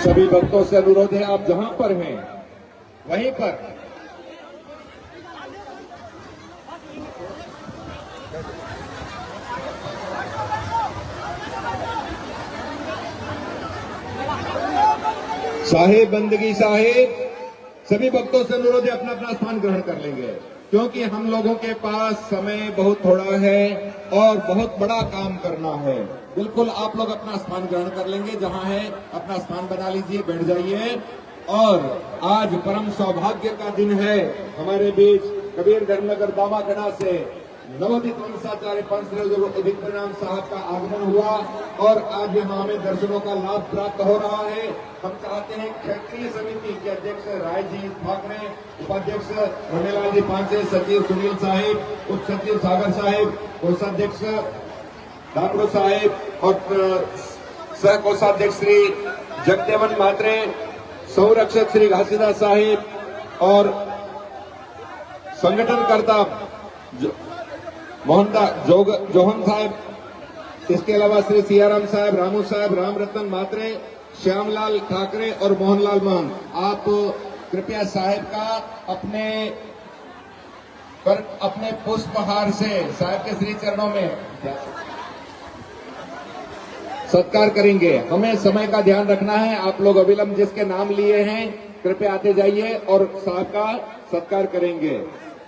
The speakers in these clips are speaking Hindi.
सभी भक्तों से अनुरोध है, आप जहां पर हैं वहीं पर साहेब बंदगी साहेब, सभी भक्तों से अनुरोध है अपना अपना स्थान ग्रहण कर लेंगे, क्योंकि हम लोगों के पास समय बहुत थोड़ा है और बहुत बड़ा काम करना है। बिल्कुल आप लोग अपना स्थान ग्रहण कर लेंगे, जहां है अपना स्थान बना लीजिए, बैठ जाइए। और आज परम सौभाग्य का दिन है, हमारे बीच कबीर धर्मनगर दामागढ़ा से नवोदित वंशाचार्य पंच उदित परिणाम साहब का आगमन हुआ और आज यहाँ हमें दर्शनों का लाभ प्राप्त हो रहा है। हम चाहते हैं क्षेत्रीय समिति के अध्यक्ष राय जी ठाकरे, उपाध्यक्ष रमेलाल जी पांचे, सचिव सुनील साहिब, उप सचिव सागर साहिब, कोषाध्यक्ष डाकरो साहिब और सह कोषाध्यक्ष श्री जगदेवन मात्रे, संरक्षक श्री घासीदास साहिब और संगठनकर्ता मोहनदास जोहन साहब, इसके अलावा श्री सियाराम साहब, रामू साहब, राम रतन मात्रे, श्यामलाल ठाकरे और मोहनलाल मान। आप कृपया साहब का अपने पुष्पहार से साहब के श्री चरणों में सत्कार करेंगे। हमें समय का ध्यान रखना है। आप लोग अविलंब जिसके नाम लिए हैं कृपया आते जाइए और साहब का सत्कार करेंगे।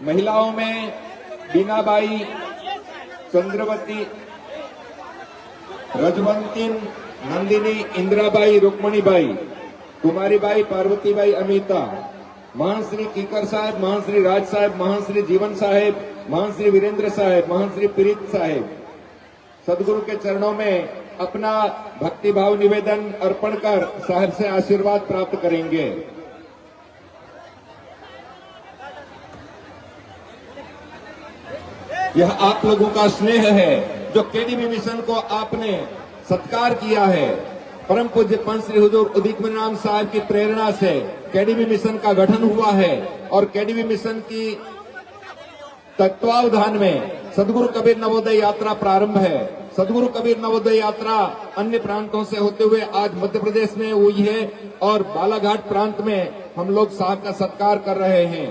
महिलाओं में बीनाबाई, चंद्रवती, रजवंतीन, नंदिनी, इंदिराबाई, रुक्मणीबाई, कुमारीबाई, पार्वतीबाई, अमिता, महान श्री कीकर साहब, महान श्री राज साहब, महान श्री जीवन साहेब, महान श्री वीरेंद्र साहेब, महान श्री प्रीत साहेब सदगुरु के चरणों में अपना भक्तिभाव निवेदन अर्पण कर साहब से आशीर्वाद प्राप्त करेंगे। यह आप लोगों का स्नेह है जो केडीबी मिशन को आपने सत्कार किया है। परम पूज्य पंच श्री हुजूर उदित परिणाम साहब की प्रेरणा से केडीबी मिशन का गठन हुआ है और केडीबी मिशन की तत्वावधान में सदगुरु कबीर नवोदय यात्रा प्रारंभ है। सदगुरु कबीर नवोदय यात्रा अन्य प्रांतों से होते हुए आज मध्य प्रदेश में हुई है और बालाघाट प्रांत में हम लोग साहब का सत्कार कर रहे हैं।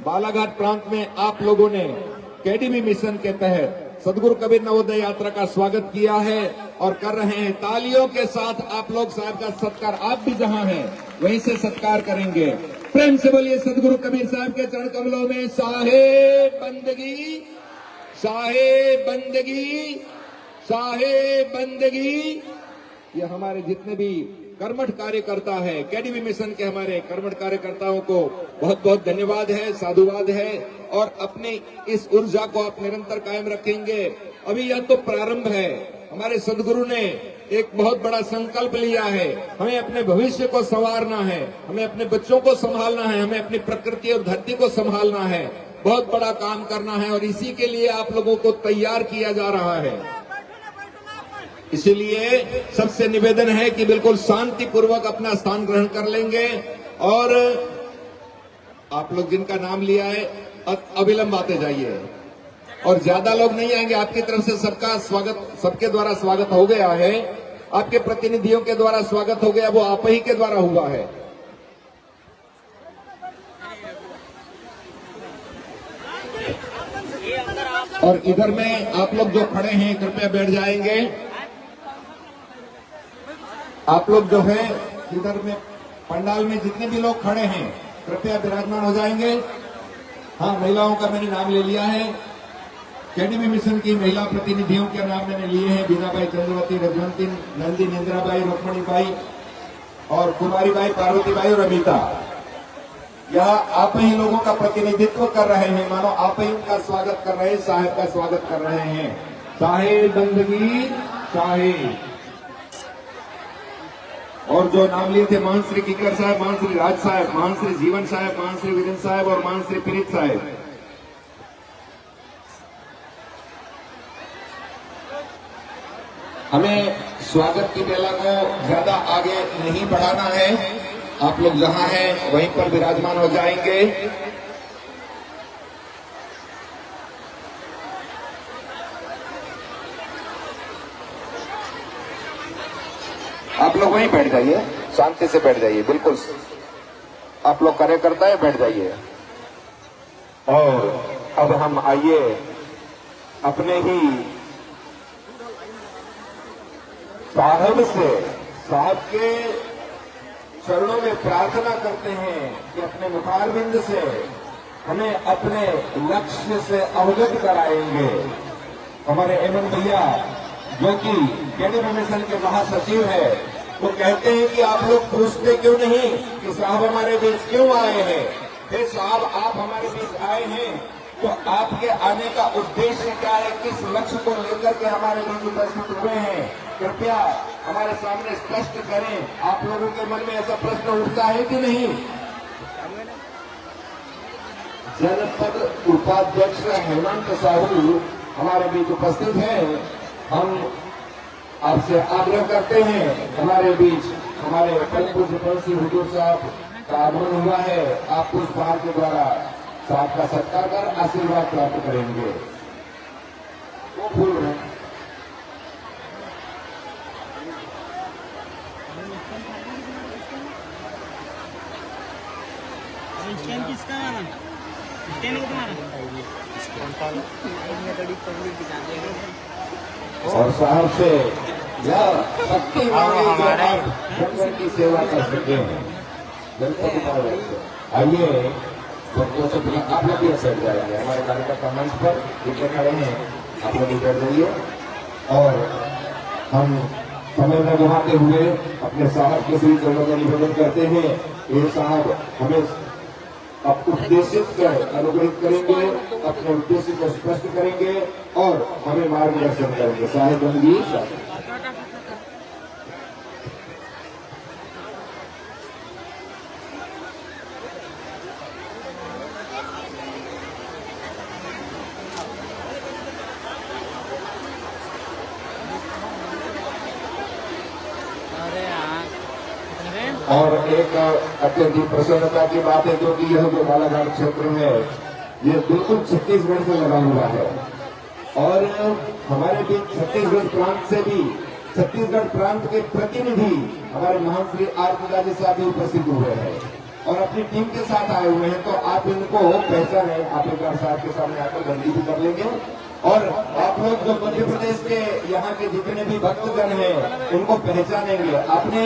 बालाघाट प्रांत में आप लोगों ने केडीबी मिशन के तहत सदगुरु कबीर नवोदय यात्रा का स्वागत किया है और कर रहे हैं। तालियों के साथ आप लोग साहब का सत्कार, आप भी जहां हैं वहीं से सत्कार करेंगे। प्रेम से बोलिए सदगुरु कबीर साहब के चरण कमलों में साहेब बंदगी, साहेब बंदगी, साहेब बंदगी। ये हमारे जितने भी कर्मठ कार्यकर्ता है, केडीबी मिशन के हमारे कर्मठ कार्यकर्ताओं को बहुत बहुत धन्यवाद है, साधुवाद है और अपनी इस ऊर्जा को आप निरंतर कायम रखेंगे। अभी यह तो प्रारंभ है। हमारे सदगुरु ने एक बहुत बड़ा संकल्प लिया है। हमें अपने भविष्य को संवारना है, हमें अपने बच्चों को संभालना है, हमें अपनी प्रकृति और धरती को संभालना है। बहुत बड़ा काम करना है और इसी के लिए आप लोगों को तैयार किया जा रहा है। इसीलिए सबसे निवेदन है कि बिल्कुल शांति पूर्वक अपना स्थान ग्रहण कर लेंगे और आप लोग जिनका नाम लिया है अविलंब आते जाइए और ज्यादा लोग नहीं आएंगे। आपकी तरफ से सबका स्वागत, सबके द्वारा स्वागत हो गया है, आपके प्रतिनिधियों के द्वारा स्वागत हो गया, वो आप ही के द्वारा हुआ है। और इधर में आप लोग जो खड़े हैं कृपया बैठ जाएंगे। आप लोग जो है इधर में पंडाल में जितने भी लोग खड़े हैं कृपया विराजमान हो जाएंगे। हाँ, महिलाओं का मैंने नाम ले लिया है। केडीबी मिशन की महिला प्रतिनिधियों के नाम मैंने लिए हैं। बीनाबाई, चंद्रवती, रजवंती, नंदिनी, इंदिराबाई, रुक्मणीबाई और कुमारीबाई, पार्वतीबाई और अमिता। यह आप ही लोगों का प्रतिनिधित्व कर रहे हैं, मानो आप ही उनका स्वागत कर रहे हैं, साहेब का स्वागत कर रहे हैं। साहेब बंदगी साहेब। और जो नाम लिए थे महान श्री कीकर साहब, महान श्री राज साहब, महान श्री जीवन साहब, महान श्री वीरेंद्र साहब और महान श्री प्रीत साहब। हमें स्वागत की बेला को ज्यादा आगे नहीं बढ़ाना है। आप लोग जहां हैं वहीं पर विराजमान हो जाएंगे। आप लोग वहीं बैठ जाइए, शांति से बैठ जाइए, बिल्कुल आप लोग कार्यकर्ता है, बैठ जाइए। और अब हम आइए अपने ही साहब के चरणों में प्रार्थना करते हैं कि अपने मुखारबिंद से हमें अपने लक्ष्य से अवगत कराएंगे। हमारे एमएन भैया जो कि केडीपी मिशन के महासचिव है, वो कहते हैं कि आप लोग पूछते क्यों नहीं कि साहब हमारे बीच क्यों आए हैं। फिर साहब आप हमारे बीच आए हैं तो आपके आने का उद्देश्य क्या है, किस लक्ष्य को लेकर के हमारे बीच उपस्थित हुए हैं, कृपया हमारे सामने स्पष्ट करें। आप लोगों के मन में ऐसा प्रश्न उठता है कि नहीं? जनपद उपाध्यक्ष हेमंत साहू हमारे बीच उपस्थित हैं। हम आपसे आग्रह करते हैं, हमारे बीच हमारे पूज्य हुजूर साहब का आगमन हुआ है, आप पुष्पहार के द्वारा साहब का सत्कार कर आशीर्वाद प्राप्त करेंगे। वो फूल रहे स्टैंड किसका है ना? स्टैंड को तुम्हारा और साहब से यह शक्ति मांगे कि आप जंगल की सेवा कर सके। आइए भक्तों से आप लोग भी बैठ जाएंगे, हमारे कार्यकर्ता मंच पर नीचे खड़े हैं, आप लोग भी बैठ जाइए। और हम समय न गंवाते हुए अपने साहब के श्री चरणों का निवेदन करते हैं। ये साहब हमें अब उद्देशित कर अनुग्रहित करेंगे, अपने उद्देश्य को स्पष्ट करेंगे और हमें मार्गदर्शन करेंगे। साहेब गंभीर और एक अत्यंत प्रसन्नता की बात है क्योंकि यह जो बालाघाट क्षेत्र है ये बिल्कुल छत्तीसगढ़ से लगा हुआ है और हमारे बीच छत्तीसगढ़ प्रांत से भी छत्तीसगढ़ प्रांत के प्रतिनिधि हमारे महान श्री आरती दादी साहब भी उपस्थित हुए हैं और अपनी टीम के साथ आए हुए हैं। तो आप इनको पहचाने, आप एक बार साहब के सामने आकर बंदी भी कर लेंगे और आप लोग जो मध्य प्रदेश के यहाँ के जितने भी भक्तगण हैं उनको पहचानेंगे। आपने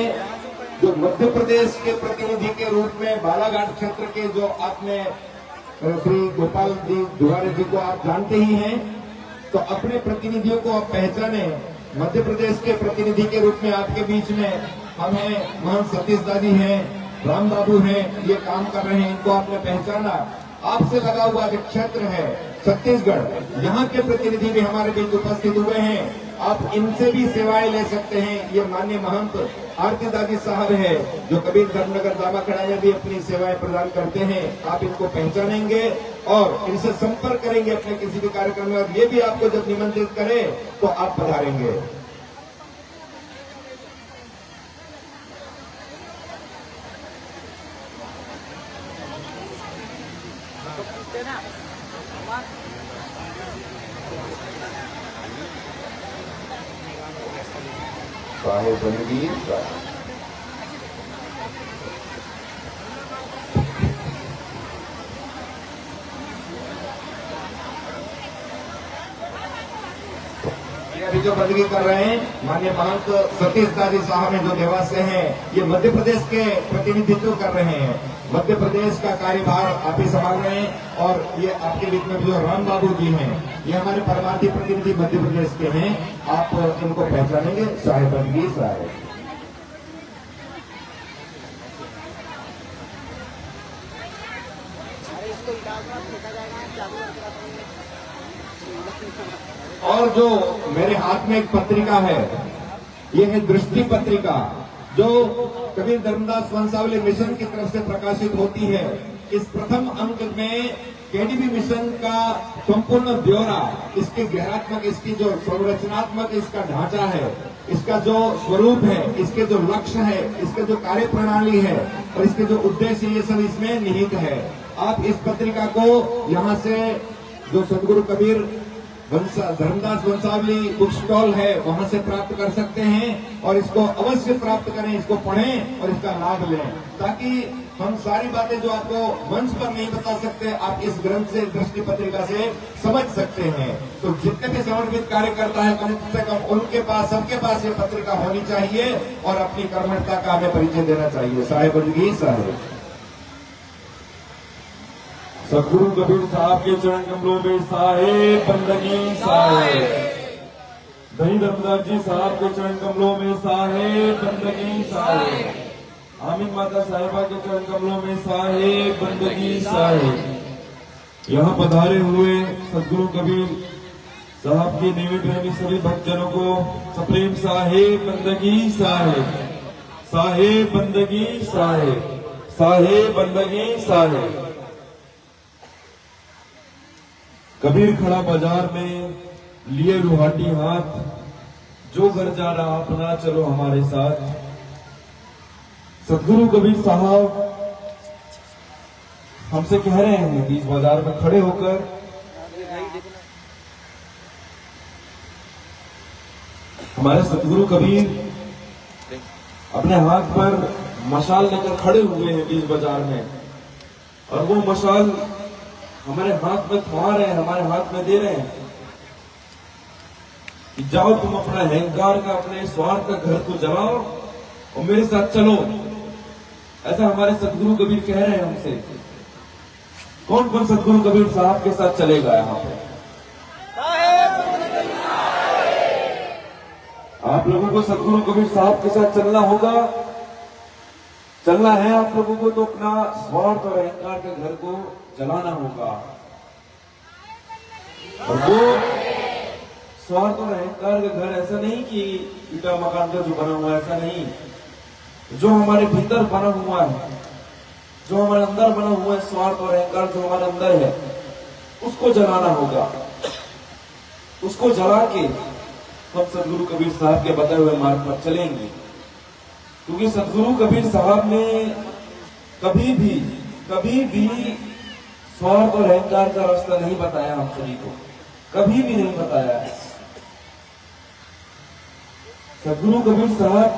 जो मध्य प्रदेश के प्रतिनिधि के रूप में बालाघाट क्षेत्र के जो आपने श्री गोपाल जी दुआरे जी को आप जानते ही हैं, तो अपने प्रतिनिधियों को आप पहचाने। मध्य प्रदेश के प्रतिनिधि के रूप में आपके बीच में हम हैं, महान सतीश दादी हैं, राम बाबू हैं, ये काम कर रहे हैं, इनको आपने पहचाना। आपसे लगा हुआ जो क्षेत्र है छत्तीसगढ़, यहाँ के प्रतिनिधि भी हमारे बीच उपस्थित हुए हैं। आप इनसे भी सेवाएं ले सकते हैं। ये माननीय महंत आरती दादी साहब है जो कबीर धर्मनगर दामाखड़ा में भी अपनी सेवाएं प्रदान करते हैं। आप इनको पहचानेंगे और इनसे संपर्क करेंगे अपने किसी भी कार्यक्रम में और ये भी आपको जब निमंत्रित करें तो आप पधारेंगे। साहेब रणवीर अभी जो बंदगी कर रहे हैं माननीय महंत सतीश दादी साहब हैं जो देवास से हैं, ये मध्य प्रदेश के प्रतिनिधित्व कर रहे हैं। मध्य प्रदेश का कार्यभार आप ही संभाल रहे हैं और ये आपके बीच में जो राम बाबू जी हैं ये हमारे परमार्थी प्रतिनिधि मध्य प्रदेश के हैं। आप इनको पहचानेंगे। साहेब रणवीर साहब और जो मेरे हाथ में एक पत्रिका है, ये है दृष्टि पत्रिका जो कबीर धर्मदास वंशावली मिशन की तरफ से प्रकाशित होती है। इस प्रथम अंक में केडीपी मिशन का संपूर्ण ब्यौरा, इसके गहरात्मक, इसकी जो संरचनात्मक इसका ढांचा है, इसका जो स्वरूप है, इसके जो लक्ष्य है, इसके जो कार्य प्रणाली है और इसके जो उद्देश्य, ये सब इसमें निहित है। आप इस पत्रिका को यहाँ से जो सदगुरु कबीर धर्मदास वंशावली बुक स्टॉल है, वहां से प्राप्त कर सकते हैं और इसको अवश्य प्राप्त करें, इसको पढ़ें और इसका लाभ लें, ताकि हम सारी बातें जो आपको मंच पर नहीं बता सकते, आप इस ग्रंथ से, दृष्टि पत्रिका से समझ सकते हैं। तो जितने भी समर्पित कार्यकर्ता है, कम से कम उनके पास, सबके पास ये पत्रिका होनी चाहिए और अपनी कर्मठता का हमें परिचय देना चाहिए। साहेब बंदगी साहेब। सदगुरु कबीर साहब के चरण कमलों में साहेब बंदगी साहेब। धनी धर्मदास जी साहब के चरण कमलों में साहेब बंदगी साहेब। आमीन माता साहिबा के चरण कमलों में साहेब बंदगी साहेब। यहाँ पधारे हुए सदगुरु कबीर साहब की नियमित प्रेमी सभी भक्तजनों को सप्रेम साहेब बंदगी साहेब। साहेब बंदगी साहेब। साहेब बंदगी साहेब। कबीर खड़ा बाजार में लिए रुहाटी हाथ, जो घर जा रहा अपना चलो हमारे साथ। सदगुरु कबीर साहब हमसे कह रहे हैं बीच बाजार में खड़े होकर, हमारे सदगुरु कबीर अपने हाथ पर मशाल लेकर खड़े हुए हैं बीच बाजार में, और वो मशाल हमारे हाथ में थमा रहे हैं, हमारे हाथ में दे रहे हैं कि जाओ तुम अपना अहंकार का, अपने स्वार्थ का घर को जलाओ और मेरे साथ चलो। ऐसा हमारे सदगुरु कबीर कह रहे हैं हमसे। कौन कौन सदगुरु कबीर साहब के साथ चलेगा यहाँ पे? आप लोगों को सदगुरु कबीर साहब के साथ चलना होगा। चलना है आप लोगों को तो अपना स्वार्थ और अहंकार के घर को जलाना होगा। और वो स्वार्थ और अहंकार का घर ऐसा नहीं कि ईटा मकान का जो बना हुआ है, ऐसा नहीं। जो हमारे भीतर बना हुआ है, जो हमारे अंदर बना हुआ है, स्वार्थ और अहंकार जो हमारे अंदर है, उसको जलाना होगा। उसको जला के हम सदगुरु कबीर साहब के बताए हुए मार्ग पर चलेंगे। क्योंकि सदगुरु कबीर साहब ने कभी भी स्वार्थ और अहंकार का रास्ता नहीं बताया हम सभी को, कभी भी नहीं बताया है। सदगुरु कबीर साहब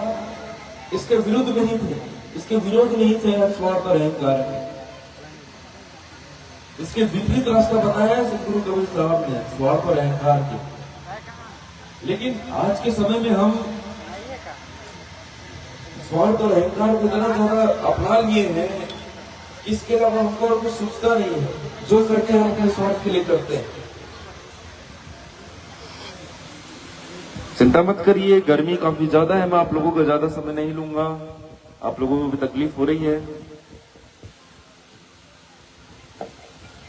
इसके विरुद्ध नहीं थे, इसके विरोध नहीं थे स्वार्थ और अहंकार के। इसके विपरीत रास्ता बताया सदगुरु कबीर साहब ने स्वार्थ और अहंकार के। लेकिन आज के समय में हम स्वार्थ और अहंकार को इतना ज्यादा अपना लिए हैं, इसके अलावा हमको और कुछ सोचता नहीं है। जो करते हैं हम अपने स्वार्थ के लिए करते हैं। चिंता मत करिए, गर्मी काफी ज्यादा है, मैं आप लोगों को ज्यादा समय नहीं लूंगा, आप लोगों को भी तकलीफ हो रही है।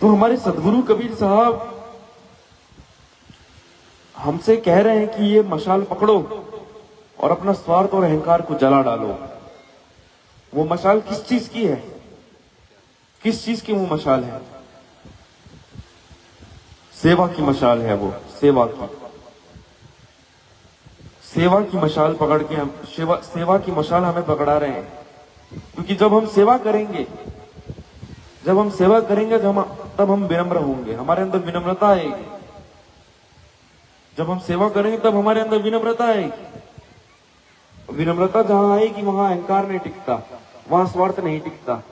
तो हमारे सदगुरु कबीर साहब हमसे कह रहे हैं कि ये मशाल पकड़ो और अपना स्वार्थ और अहंकार को जला डालो। वो मशाल किस चीज की है? किस चीज की वो मशाल है? सेवा की मशाल है वो, सेवा की। सेवा की मशाल पकड़ के हम सेवा की मशाल हमें पकड़ा रहे हैं। क्योंकि जब हम सेवा करेंगे, तब हम विनम्र होंगे, हमारे अंदर विनम्रता आएगी। जब हम सेवा करेंगे तब हमारे अंदर विनम्रता आएगी। विनम्रता जहां आएगी वहां अहंकार नहीं टिकता, वहां स्वार्थ नहीं टिकता।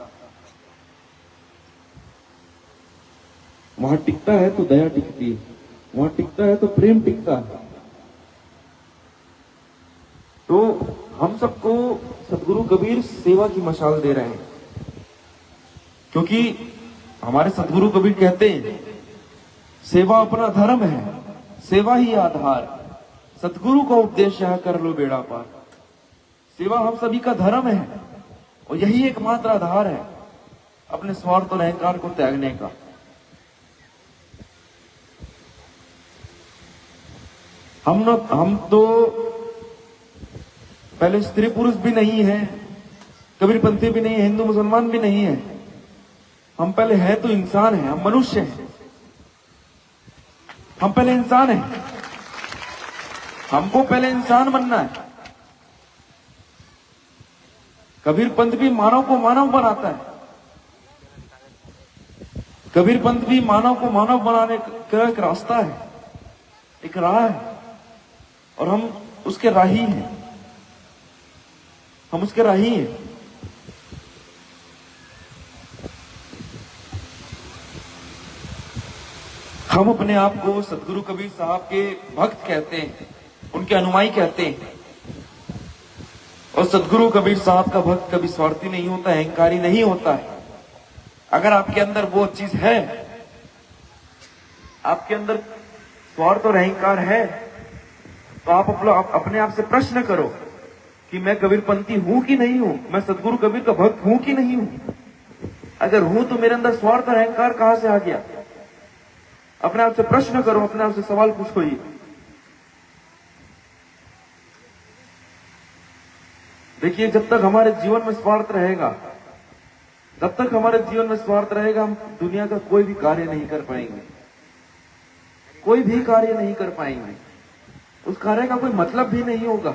वहां टिकता है तो दया टिकती है, वहां टिकता है तो प्रेम टिकता है। तो हम सबको सदगुरु कबीर सेवा की मशाल दे रहे हैं। क्योंकि हमारे सदगुरु कबीर कहते हैं सेवा अपना धर्म है, सेवा ही आधार, सतगुरु का उपदेश यह कर लो बेड़ा पार। सेवा हम सभी का धर्म है और यही एकमात्र आधार है अपने स्वार्थ और अहंकार को त्यागने का। हम तो पहले स्त्री पुरुष भी नहीं है, कबीरपंथी भी नहीं है, हिंदू मुसलमान भी नहीं है। हम पहले है तो इंसान है, हम मनुष्य हैं। हम पहले इंसान हैं, हमको पहले इंसान बनना है। कबीर पंथ भी मानव को मानव बनाता है। कबीर पंथ भी मानव को मानव बनाने का एक रास्ता है। एक राह है और हम उसके राही हैं, हम उसके राही हैं। हम अपने आप को सदगुरु कबीर साहब के भक्त कहते हैं, उनके अनुयायी कहते हैं। और सदगुरु कबीर साहब का भक्त कभी स्वार्थी नहीं होता, अहंकारी नहीं होता है। अगर आपके अंदर वो चीज है, आपके अंदर स्वार्थ और अहंकार है, तो आप अपने आप से प्रश्न करो कि मैं कबीरपंथी हूं कि नहीं हूं, मैं सदगुरु कबीर का भक्त हूं कि नहीं हूं। अगर हूं तो मेरे अंदर स्वार्थ और अहंकार कहां से आ गया? अपने आप से प्रश्न करो, अपने आप से सवाल पूछो। ये देखिए, जब तक हमारे जीवन में स्वार्थ रहेगा, जब तक हमारे जीवन में स्वार्थ रहेगा, हम दुनिया का कोई भी कार्य नहीं कर पाएंगे, कोई भी कार्य नहीं कर पाएंगे। उस कार्य का कोई मतलब भी नहीं होगा,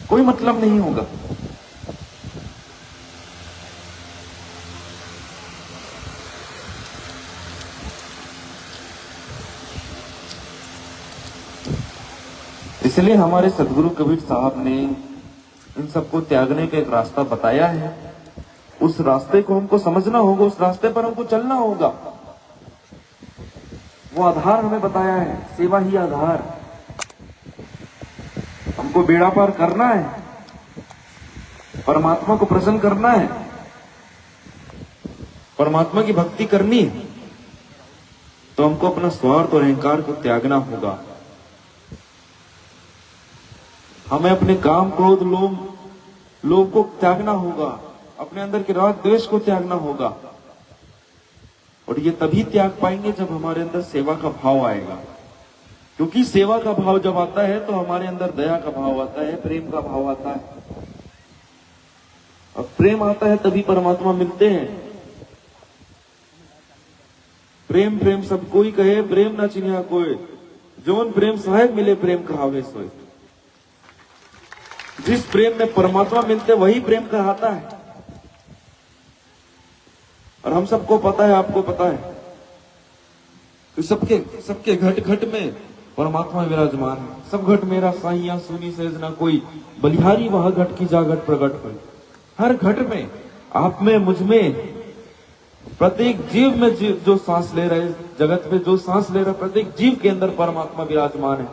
कोई मतलब नहीं होगा। इसलिए हमारे सदगुरु कबीर साहब ने इन सबको त्यागने का एक रास्ता बताया है। उस रास्ते को हमको समझना होगा, उस रास्ते पर हमको चलना होगा। वो आधार हमें बताया है, सेवा ही आधार। हमको बेड़ा पार करना है, परमात्मा को प्रसन्न करना है, परमात्मा की भक्ति करनी है, तो हमको अपना स्वार्थ और अहंकार को त्यागना होगा। हमें अपने काम, क्रोध, लोभ को त्यागना होगा, अपने अंदर के राग द्वेष को त्यागना होगा। और ये तभी त्याग पाएंगे जब हमारे अंदर सेवा का भाव आएगा। क्योंकि सेवा का भाव जब आता है तो हमारे अंदर दया का भाव आता है, प्रेम का भाव आता है। और प्रेम आता है तभी परमात्मा मिलते हैं। प्रेम प्रेम सब कोई कहे, प्रेम न चिन्हा कोई, जोन प्रेम सहायक मिले प्रेम कहावे सोए। जिस प्रेम में परमात्मा मिलते वही प्रेम कहलाता है। और हम सबको पता है, आपको पता है कि सबके घट घट में परमात्मा विराजमान है। सब घट मेरा साइया सुनी सेज ना कोई, बलिहारी वह घट की जागट प्रगट हुई। हर घट में, आप में, मुझ में, प्रत्येक जीव में जो सांस ले रहे, जगत में जो सांस ले रहा, प्रत्येक जीव के अंदर परमात्मा विराजमान है।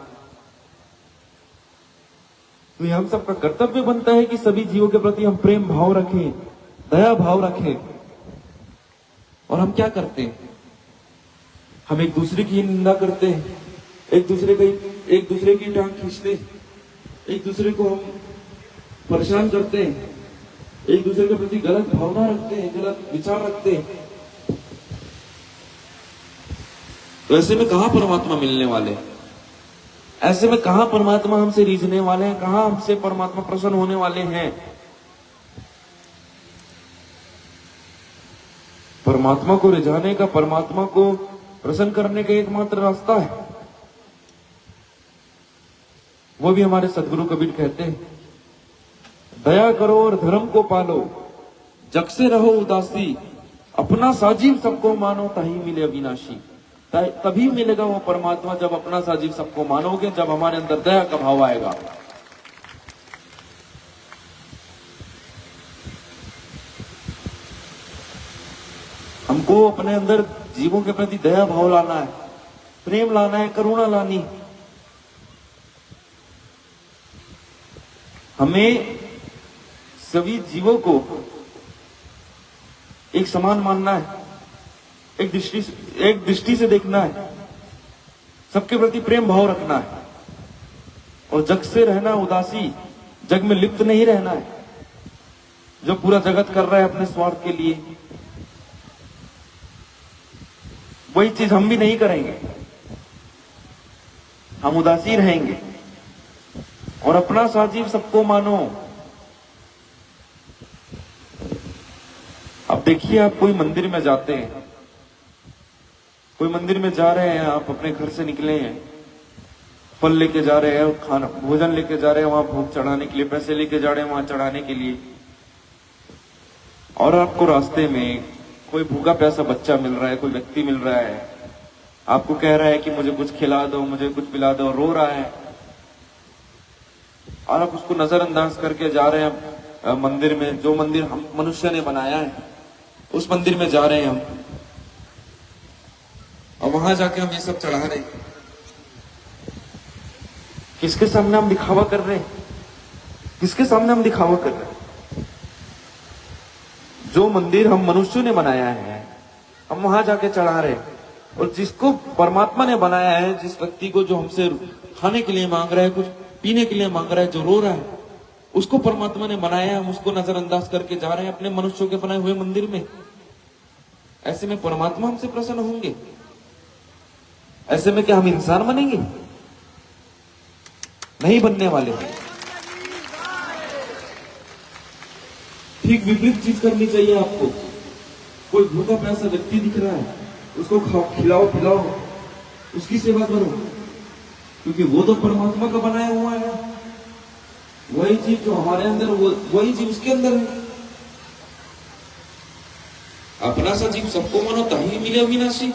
तो ये हम सबका कर्तव्य बनता है कि सभी जीवों के प्रति हम प्रेम भाव रखें, दया भाव रखें। और हम क्या करते हैं? हम एक दूसरे की निंदा करते हैं, एक दूसरे की टांग खींचते हैं, एक दूसरे को हम परेशान करते हैं, एक दूसरे के प्रति गलत भावना रखते हैं, गलत विचार रखते हैं। तो ऐसे में कहां परमात्मा मिलने वाले हैं? ऐसे में कहां परमात्मा हमसे रीझने वाले हैं? कहां हमसे परमात्मा प्रसन्न होने वाले हैं? परमात्मा को रिझाने का, परमात्मा को प्रसन्न करने का एकमात्र रास्ता है, वो भी हमारे सदगुरु कबीर कहते हैं, दया करो और धर्म को पालो, जग से रहो उदासी, अपना साजीव सबको मानो, ताही मिले अविनाशी। तभी मिलेगा वो परमात्मा जब अपना साजीव सबको मानोगे, जब हमारे अंदर दया का भाव आएगा। हमको अपने अंदर जीवों के प्रति दया भाव लाना है, प्रेम लाना है, करुणा लानी। हमें सभी जीवों को एक समान मानना है, एक दृष्टि से देखना है, सबके प्रति प्रेम भाव रखना है। और जग से रहना उदासी, जग में लिप्त नहीं रहना है। जो पूरा जगत कर रहा है अपने स्वार्थ के लिए, वही चीज हम भी नहीं करेंगे। हम उदासी रहेंगे और अपना साजीव सबको मानो। अब देखिए, आप कोई मंदिर में जाते हैं, कोई मंदिर में जा रहे हैं, आप अपने घर से निकले हैं, फल लेके जा रहे हैं, खाना भोजन लेके जा रहे हैं, वहां भोग चढ़ाने के लिए, पैसे लेके जा रहे हैं वहां चढ़ाने के लिए। और आपको रास्ते में कोई भूखा प्यासा बच्चा मिल रहा है, कोई व्यक्ति मिल रहा है, आपको कह रहा है कि मुझे कुछ खिला दो, मुझे कुछ पिला दो, रो रहा है, और आप उसको नजरअंदाज करके जा रहे हैं मंदिर में, जो मंदिर हम मनुष्य ने बनाया है, उस मंदिर में जा रहे हैं हम, और वहां जाके हम ये सब चढ़ा रहे हैं। किसके सामने हम दिखावा कर रहे हैं? किसके सामने हम दिखावा कर रहे हैं? जो मंदिर हम मनुष्यों ने बनाया है, हम वहां जाके चढ़ा रहे हैं। और जिसको परमात्मा ने बनाया है, जिस व्यक्ति को जो हमसे खाने के लिए मांग रहा है, कुछ पीने के लिए मांग रहा है, जो रो रहा है, उसको परमात्मा ने बनाया है, हम उसको नजरअंदाज करके जा रहे हैं अपने मनुष्यों के बनाए हुए मंदिर में। ऐसे में परमात्मा हमसे प्रसन्न होंगे? ऐसे में क्या हम इंसान बनेंगे? नहीं बनने वाले। ठीक विपरीत चीज करनी चाहिए आपको। कोई भूखा प्यासा व्यक्ति दिख रहा है, उसको खिलाओ पिलाओ, उसकी सेवा करो, क्योंकि वो तो परमात्मा का बनाया हुआ है। वही चीज जो हमारे अंदर, वही चीज उसके अंदर है। अपना सा जीव सबको मानो तभी मिले अविनाशी।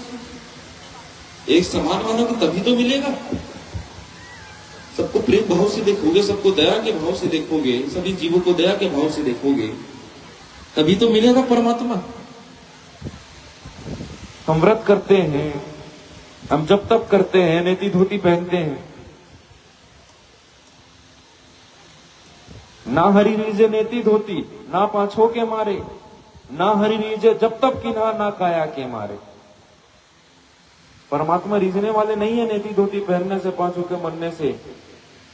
एक समान मानो कि तभी तो मिलेगा। सबको प्रेम भाव से देखोगे, सबको दया के भाव से देखोगे, सभी जीवों को दया के भाव से देखोगे, तभी तो मिलेगा परमात्मा। हम व्रत करते हैं, हम जब तब करते हैं, नेति धोती पहनते हैं, ना हरि रीजे नेति धोती, ना पाछो के मारे, ना हरि रीजे जब तब की ना काया के मारे। परमात्मा रीझने वाले नहीं है नेति धोती पहनने से, पांचों के मरने से,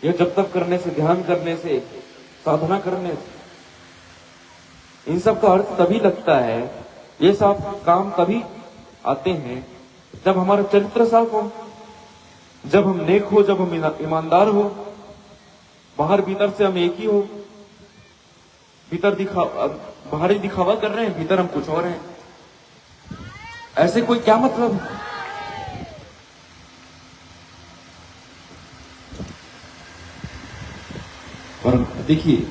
यह जब तक करने से, ध्यान करने से, साधना करने से। इन सब का अर्थ तभी लगता है, ये सब काम तभी आते हैं जब हमारा चरित्र साफ हो, जब हम नेक हो, जब हम ईमानदार हो, बाहर भीतर से हम एक ही हो। बाहरी दिखावा कर रहे हैं, भीतर हम कुछ और हैं। ऐसे कोई क्या मतलब है? और देखिए,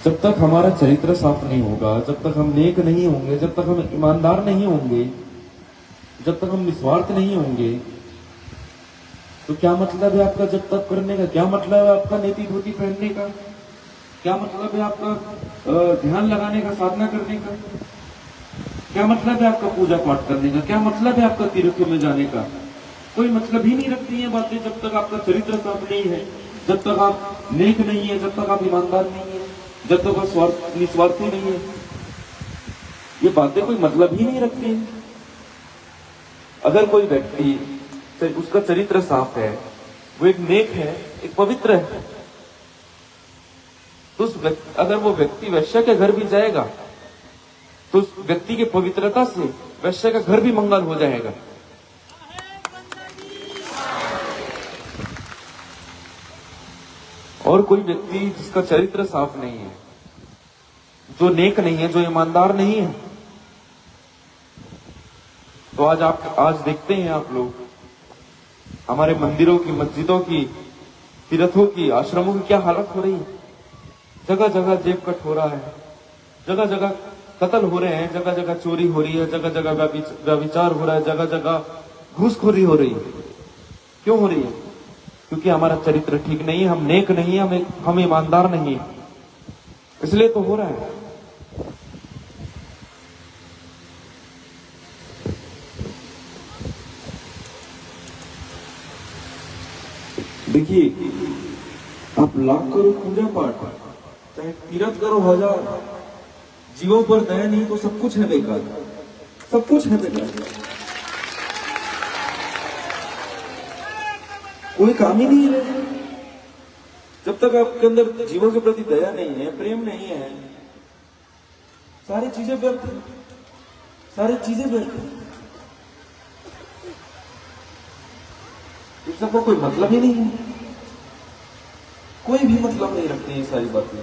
जब तक हमारा चरित्र साफ नहीं होगा, जब तक हम नेक नहीं होंगे, जब तक हम ईमानदार नहीं होंगे, जब तक हम निस्वार्थ नहीं होंगे, तो क्या मतलब है आपका जब तक करने का? क्या मतलब है आपका नेति धोती पहनने का? क्या मतलब है आपका ध्यान लगाने का, साधना करने का? क्या मतलब है आपका पूजा पाठ करने का? क्या मतलब है आपका तीर्थों में जाने का? कोई मतलब ही नहीं रखती है बातें, जब तक आपका चरित्र साफ नहीं है, जब तक आप नेक नहीं है, जब तक आप ईमानदार नहीं है, जब तक आप निस्वार्थी नहीं है। ये बातें कोई मतलब ही नहीं रखती है। अगर कोई व्यक्ति, उसका चरित्र साफ है, वो एक नेक है, एक पवित्र है, तो अगर वो व्यक्ति वैश्य के घर भी जाएगा, तो उस व्यक्ति की पवित्रता से वैश्य का घर भी मंगल हो जाएगा। और कोई व्यक्ति जिसका चरित्र साफ नहीं है, जो नेक नहीं है, जो ईमानदार नहीं है, तो आज देखते हैं आप लोग हमारे मंदिरों की, मस्जिदों की, तीर्थों की, आश्रमों की क्या हालत हो रही है। जगह जगह जेब कट हो रहा है, जगह जगह कत्ल हो रहे हैं, जगह जगह चोरी हो रही है, जगह जगह व्यभिचार हो रहा है, जगह जगह घूसखोरी हो रही है। क्यों हो रही है? क्योंकि हमारा चरित्र ठीक नहीं है, हम नेक नहीं है, हम ईमानदार नहीं है, इसलिए तो हो रहा है। देखिए, आप लाख करो पूजा पाठ, चाहे तीर्थ करो 1000, जीवों पर दया नहीं तो सब कुछ है बेकार, सब कुछ है बेकार, कोई काम ही नहीं है। जब तक आपके अंदर जीवों के प्रति दया नहीं है, प्रेम नहीं है, सारी चीजें व्यर्थ हैं, सारी चीजें व्यर्थ हैं। इस सबको कोई मतलब ही नहीं है, कोई भी मतलब नहीं रखते हैं सारी बातें।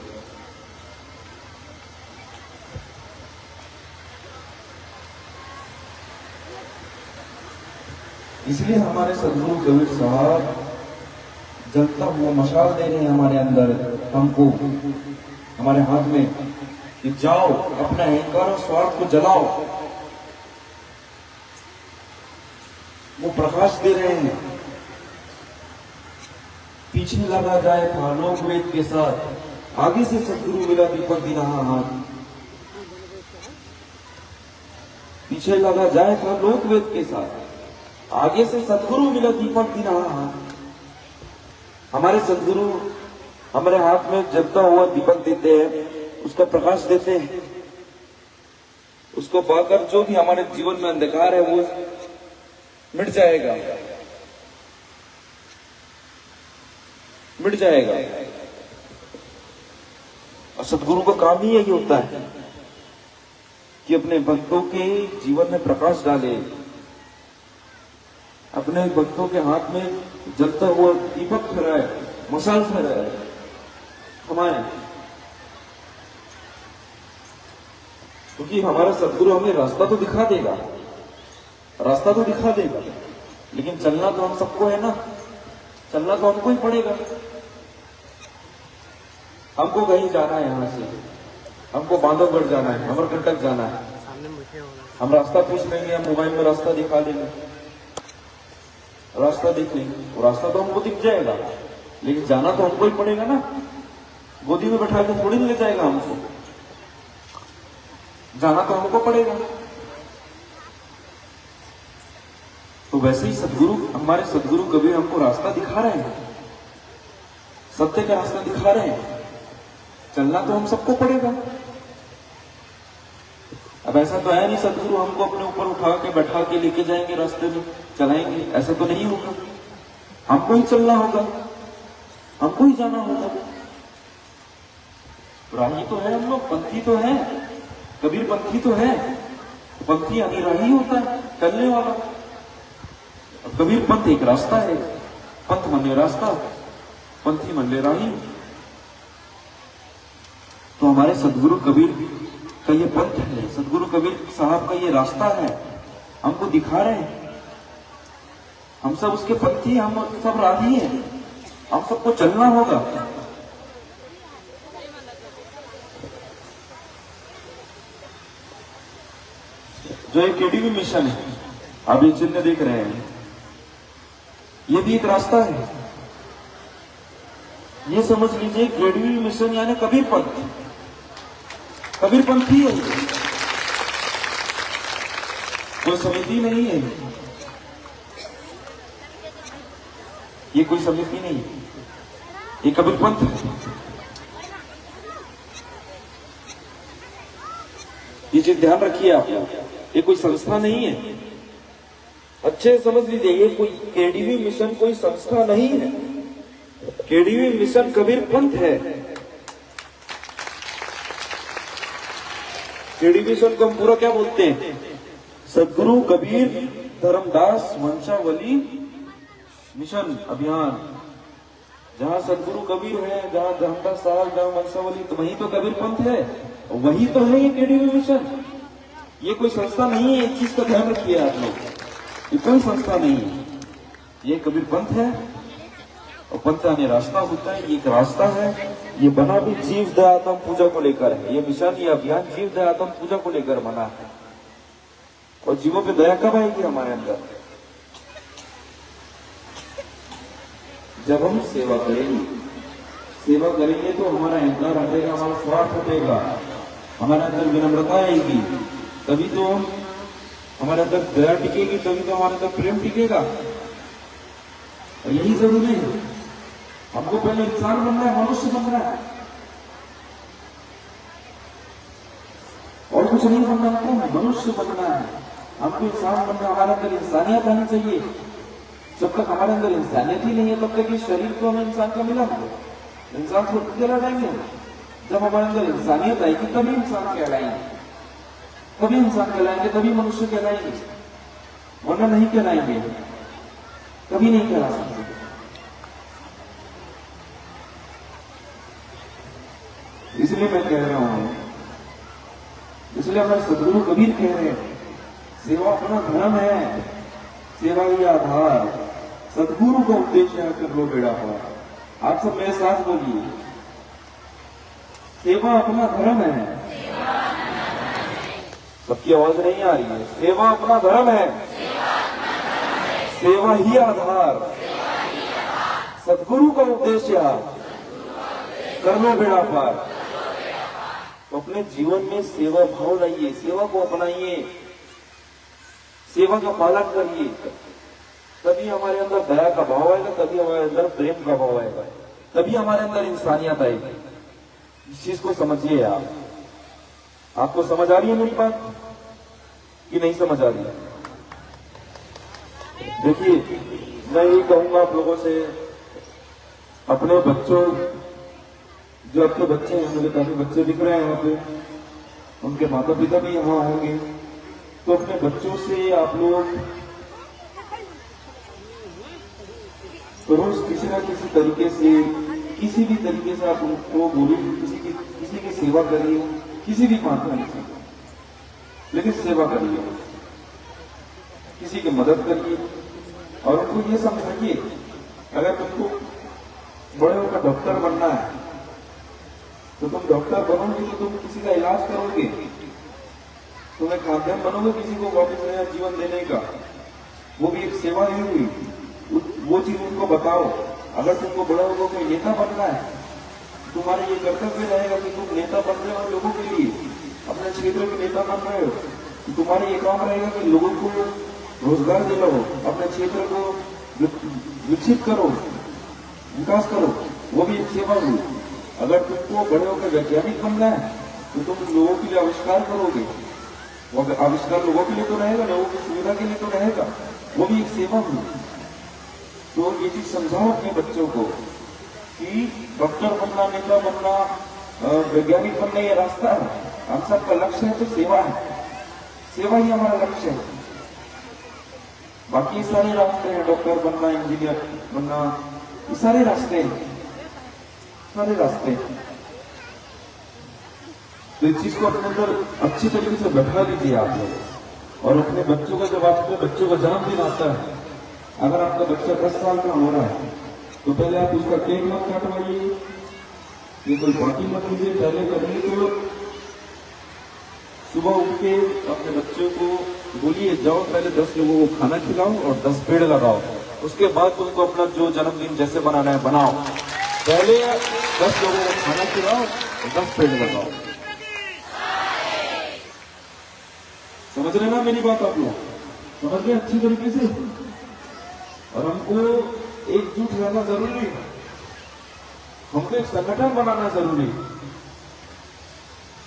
इसलिए हमारे सदगुरु कबीर साहब जलता हुआ मशाल दे रहे हैं हमारे अंदर, हमको, हमारे हाथ में कि जाओ अपना अहंकार और स्वार्थ को जलाओ, वो प्रकाश दे रहे हैं। पीछे लगा जाए था लोक वेद के साथ, आगे से सदगुरु मिला दीपक दी रहा हाथ। पीछे लगा जाए था लोक वेद के साथ, आगे से सदगुरु मिला दीपक दी रहा हाथ। हमारे सदगुरु हमारे हाथ में जलता हुआ दीपक देते हैं, उसका प्रकाश देते हैं। उसको पाकर जो भी हमारे जीवन में अंधकार है वो मिट जाएगा, मिट जाएगा। और सदगुरु का काम ही यही होता है कि अपने भक्तों के जीवन में प्रकाश डाले, अपने भक्तों के हाथ में जलता हुआ दीपक फहराए, मशाल फहराए, हमारे। क्योंकि हमारा सदगुरु हमें रास्ता तो दिखा देगा, रास्ता तो दिखा देगा, लेकिन चलना तो हम सबको है ना, चलना तो हमको ही पड़ेगा। हमको कहीं जाना है, यहां से हमको बांधवगढ़ जाना है, अमरकंटक जाना है। हम रास्ता पूछ लेंगे, हम मोबाइल में रास्ता दिखा देंगे, रास्ता देख लेंगे, वो रास्ता तो हमको दिख जाएगा, लेकिन जाना तो हमको ही पड़ेगा ना। गोदी में बैठा के थोड़ी ले जाएगा हमको, जाना तो हमको पड़ेगा। तो वैसे ही सदगुरु, हमारे सदगुरु कबीर हमको रास्ता दिखा रहे हैं, सत्य का रास्ता दिखा रहे हैं। चलना तो हम सबको पड़ेगा। अब ऐसा तो है नहीं सदगुरु हमको अपने ऊपर उठा के बैठा के लेके जाएंगे, रास्ते में चलाएंगे, ऐसा तो नहीं होगा। हमको ही चलना होगा, हमको ही जाना होगा। राही तो है हम लोग, पंथी तो है, कबीर पंथी तो है। पंथी यानी राही होता है, चलने वाला। कबीर पंथ एक रास्ता है, पंथ मन रास्ता, पंथी मन राही। तो हमारे सदगुरु कबीर का ये पंथ है, सदगुरु कबीर साहब का ये रास्ता है, हमको दिखा रहे हैं। हम सब उसके पंथी, हम सब राही हैं, हम सबको चलना होगा। जो एक केडीवी मिशन है, आप ये चिन्ह देख रहे हैं, ये भी एक रास्ता है। ये समझ लीजिए केडीवी मिशन यानी कबीर पंथ, कबीर पंथी है। कोई समिति नहीं है, ये कोई समिति नहीं है, ये कबीर पंथ है। ये चीज ध्यान रखिए आप, ये कोई संस्था नहीं है। अच्छे समझ लीजिए, ये कोई केडीवी मिशन कोई संस्था नहीं है। केडीवी मिशन कबीर पंथ है। केडीवी मिशन को हम पूरा क्या बोलते हैं? सदगुरु कबीर धर्मदास वंशावली मिशन अभियान। जहां सदगुरु कबीर है, जहां धर्मदास साहब, जहां वंशावली, तो वही तो कबीर पंथ है, वही तो है ये केडीवी मिशन। ये कोई संस्था नहीं है, एक चीज का ध्यान रखिए आप लोग, ये कोई संस्था नहीं है, ये कबीर पंथ है। और पंथ यानी रास्ता होता है, ये एक रास्ता है। ये बना भी जीव दयात्म पूजा को लेकर है। ये मिशन, ये अभियान जीव दयात्म पूजा को लेकर बना है। और जीवों पे दया कब आएगी हमारे अंदर? जब हम सेवा करेंगे। सेवा करेंगे तो हमारा अहंकार हटेगा, हमारा स्वार्थ हटेगा, हमारे अंदर विनम्रता आएगी, तभी तो हमारे अंदर दया टिकेगी, तभी तो हमारे अंदर प्रेम टिकेगा। और यही जरूरी है। हमको पहले इंसान बनना है, मनुष्य बनना है, और कुछ नहीं बनना है, मनुष्य बनना है। हमको इंसान बनना, हमारे अंदर इंसानियत आनी चाहिए। जब तक हमारे अंदर इंसानियत ही नहीं है, तब तक ये शरीर तो हमें इंसान का मिला है, इंसान छोड़ के चला जाएंगे। जब हमारे अंदर इंसानियत आएगी तभी इंसान कहलाएंगे, तभी इंसान कहलाएंगे, तभी मनुष्य कहलाएंगे, वरना नहीं कहलाएंगे, कभी नहीं कहला सकते। इसलिए मैं कह रहा हूं, इसलिए हमारे सदगुरु कबीर कह रहे हैं, सेवा अपना धर्म है, सेवा ही आधार, सदगुरु का उद्देश्य है, कर लो बेड़ा पार। आप सब मेरे साथ बोलिए, सेवा अपना धर्म है, सबकी आवाज नहीं आ रही है। सेवा अपना धर्म है, सेवा ही आधार, सदगुरु का उद्देश्य कर लो बेड़ा पार। तो अपने जीवन में सेवा भाव लाइए, सेवा को अपनाइए, सेवा का पालन करिए, तभी हमारे अंदर दया का भाव आएगा, तभी हमारे अंदर प्रेम का भाव आएगा, तभी हमारे अंदर इंसानियत आएगी। इस चीज को समझिए आप। आपको समझ आ रही है मेरी बात कि नहीं समझ आ रही है? देखिए, मैं ये कहूंगा आप लोगों से, अपने बच्चों, जो आपके बच्चे हैं, मुझे काफी बच्चे दिख रहे हैं यहाँ पे, उनके माता पिता भी यहाँ होंगे, तो अपने बच्चों से आप लोग रोज किसी ना किसी तरीके से, किसी भी तरीके से आप उनको बोलिए, किसी की सेवा करिए, किसी भी माध्यम से, लेकिन सेवा करिए, किसी की मदद करिए और उनको ये समझाइए, अगर तुमको बड़े होकर डॉक्टर बनना है तो तुम डॉक्टर बनोगे तो तुम किसी का इलाज करोगे, तुम एक माध्यम बनोगे किसी को वापस नया जीवन देने का, वो भी एक सेवा नहीं हुई। वो चीज उनको बताओ। अगर तुमको बड़ा होगा कोई नेता बनना है, तुम्हारा ये कर्तव्य रहेगा कि तुम नेता बन रहे हो लोगों के लिए, अपने क्षेत्र के नेता बन रहे हो, तुम्हारा ये काम रहेगा कि लोगों को रोजगार दिलाओ, अपने क्षेत्र को विकसित करो, विकास करो, वो भी एक सेवा हुई। अगर तुमको बड़े होकर वैज्ञानिक बनना है तो तुम लोगों के लिए आविष्कार करोगे, वो आविष्कार लोगों के लिए तो रहेगा, लोगों की सुविधा के लिए तो रहेगा, वो भी एक सेवा हुई। तो ये चीज समझाओ अपने बच्चों को कि डॉक्टर बनना, नेता बनना, वैज्ञानिक बनना ये रास्ता है, हम सबका लक्ष्य है तो सेवा है, सेवा ही हमारा लक्ष्य है। बाकी सारे रास्ते हैं, डॉक्टर बनना, इंजीनियर बनना, ये सारे रास्ते हैं, सारे रास्ते हैं। तो इस चीज को अपने अंदर अच्छी तरीके से बैठा लीजिए आप लोग। और अपने बच्चों का, जब आपके बच्चों का जन्मदिन आता है, अगर आपका बच्चा 10 साल का हो रहा है तो पहले आप उसका केक मत काटवाइए, ये कोई पार्टी मत लीजिए। पहले करिए तो सुबह उठ के अपने बच्चों को बोलिए, जाओ पहले 10 लोगों को खाना खिलाओ और 10 पेड़ लगाओ, उसके बाद तुमको अपना जो जन्मदिन जैसे बनाना है बनाओ। पहले 10 लोगों को खाना खिलाओ और 10 पेड़ लगाओ। समझ रहे ना मेरी बात आप लोग? समझ रहे अच्छी तरीके से? और हमको एकजुट रहना जरूरी है, हमको एक संगठन बनाना जरूरी है।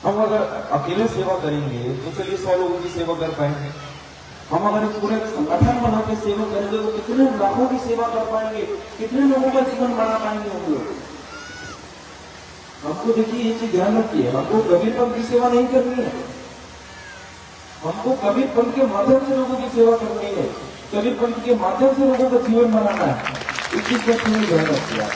हम अगर अकेले सेवा करेंगे तो चलिए 100 लोगों की सेवा कर पाएंगे। हम अगर पूरे संगठन बना के सेवा करेंगे तो कितने लाखों की सेवा कर पाएंगे, कितने लोगों का जीवन बना पाएंगे हम लोग। हमको देखिए ये चीज ध्यान रखिए, हमको कबीरपंथ की सेवा नहीं करनी है, हमको कबीरपंथ के माध्यम से लोगों की सेवा करनी है, कबीरपंथ के माध्यम से लोगों का जीवन बनाना है। इस चीज का पूरी ध्यान रखिए आप।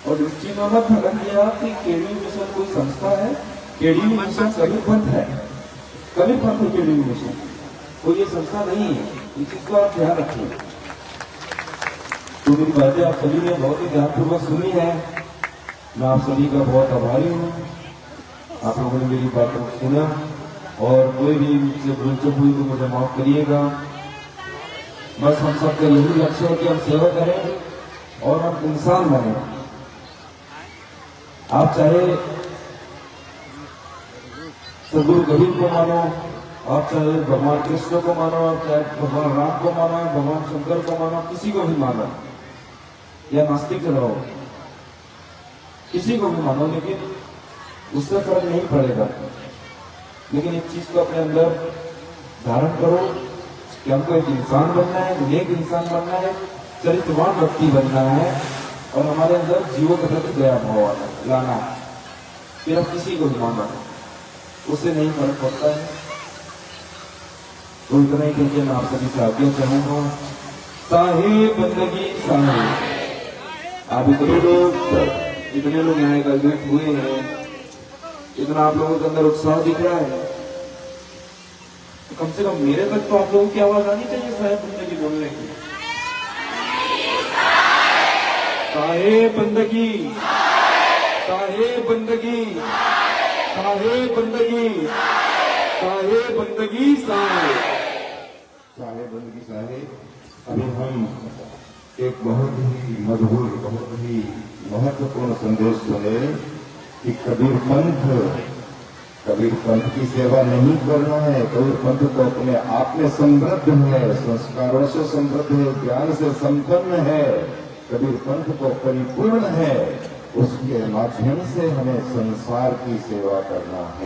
और इस चीज में मत भटकिए आप कि केडी मिशन कोई संस्था है, केडी मिशन कबीरपंथ है, कबीरपंथ है केडी मिशन, कोई ये संस्था नहीं है। इस चीज का आप ध्यान रखिए। तो मेरी बातें आप सभी ने बहुत ही ध्यानपूर्वक सुनी है, मैं आप सभी का बहुत आभारी हूँ। आप लोगों ने मेरी बातों को सुना और कोई भी मुझसे भूल चूक हुई तो मुझे माफ करिएगा। बस हम सबका यही लक्ष्य है कि हम सेवा करें और हम इंसान बने। आप चाहे सदगुरु कबीर को मानो, आप चाहे भगवान कृष्ण को मानो, आप चाहे भगवान राम को मानो, भगवान शंकर को मानो, किसी को भी मानो, या नास्तिक रहो, किसी को भी मानो, लेकिन उससे फर्क नहीं पड़ेगा। लेकिन एक चीज को अपने अंदर धारण करो कि हमको एक इंसान बनना है, नेक इंसान बनना है, चरित्रवान व्यक्ति बनना है और हमारे अंदर जीवों के प्रति दया भाव लाना है। फिर आप किसी को भी मानो, उससे नहीं फर्क पड़ता है। तो इतना ही कहते मैं आप सभी से आज्ञा चाहूंगा। साहेब बंदगी साहेब। आप इतने लोग यहाँ एकत्रित हुए हैं, इतना आप लोगों के अंदर उत्साह दिख रहा है, तो कम से कम मेरे तक तो आप लोगों की आवाज आनी चाहिए साहेब बंदगी बोलने की। साहेब बंदगी, साहेब बंदगी, चाहे बंदगी साहेब। चाहे बंदगी साहेब। अभी हम एक बहुत ही मधुर, बहुत ही महत्वपूर्ण संदेश सुने कि कबीर पंथ की सेवा नहीं करना है। कबीर पंथ तो अपने आप में समृद्ध है, संस्कारों से समृद्ध है, ज्ञान से संपन्न है। कबीर पंथ तो परिपूर्ण है, उसके माध्यम से हमें संसार की सेवा करना है।